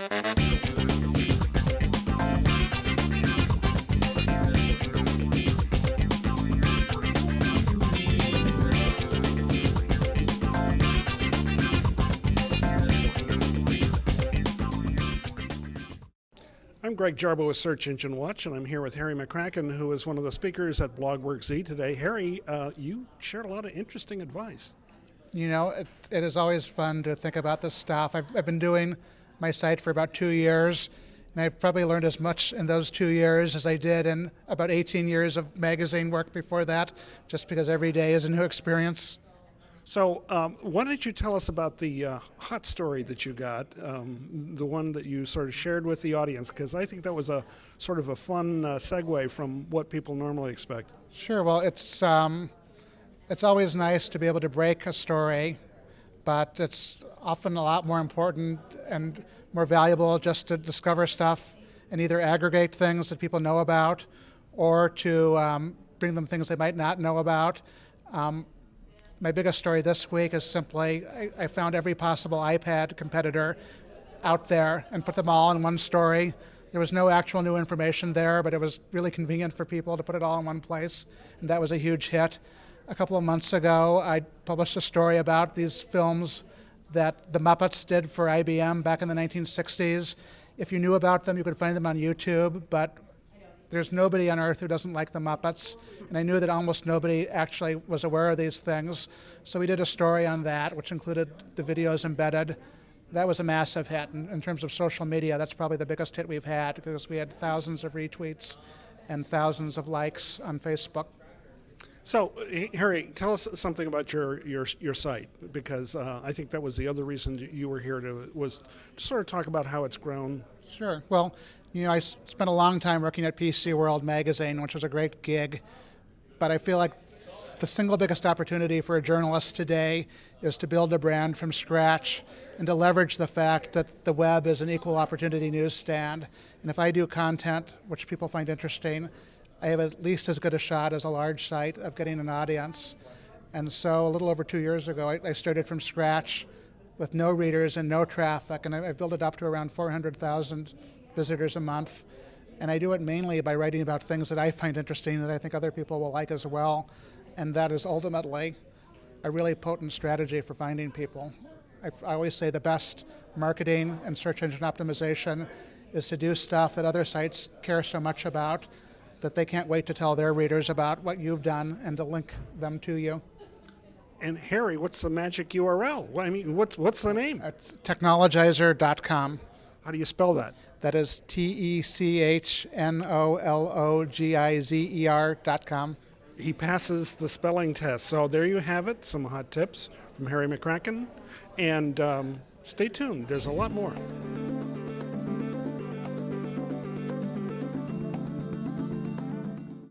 I'm Greg Jarbo with Search Engine Watch, and I'm here with Harry McCracken, who is one of the speakers at BlogWorkZ today. Harry, you shared a lot of interesting advice. You know, it is always fun to think about this stuff. I've been doing my site for about 2 years, and I've probably learned as much in those 2 years as I did in about 18 years of magazine work before that, just because every day is a new experience. So why don't you tell us about the hot story that you got, the one that you sort of shared with the audience, because I think that was a sort of a fun segue from what people normally expect. Sure. Well, it's always nice to be able to break a story, but it's often a lot more important and more valuable just to discover stuff and either aggregate things that people know about or to bring them things they might not know about. My biggest story this week is simply I found every possible iPad competitor out there and put them all in one story. There was no actual new information there, but it was really convenient for people to put it all in one place, and that was a huge hit. A couple of months ago, I published a story about these films that the Muppets did for IBM back in the 1960s. If you knew about them, you could find them on YouTube, but there's nobody on earth who doesn't like the Muppets, and I knew that almost nobody actually was aware of these things. So we did a story on that, which included the videos embedded. That was a massive hit. In terms of social media, that's probably the biggest hit we've had because we had thousands of retweets and thousands of likes on Facebook. So, Harry, tell us something about your site, because I think that was the other reason you were here was to sort of talk about how it's grown. Sure. Well, you know, I spent a long time working at PC World magazine, which was a great gig, but I feel like the single biggest opportunity for a journalist today is to build a brand from scratch and to leverage the fact that the web is an equal opportunity newsstand. And if I do content which people find interesting, I have at least as good a shot as a large site of getting an audience. And so a little over 2 years ago, I started from scratch with no readers and no traffic, and I built it up to around 400,000 visitors a month. And I do it mainly by writing about things that I find interesting that I think other people will like as well. And that is ultimately a really potent strategy for finding people. I always say the best marketing and search engine optimization is to do stuff that other sites care so much about that they can't wait to tell their readers about what you've done and to link them to you. And Harry, what's the magic URL? I mean, what's the name? It's Technologizer.com. How do you spell that? That is TECHNOLOGIZER.com. He passes the spelling test. So there you have it, some hot tips from Harry McCracken. And stay tuned, there's a lot more.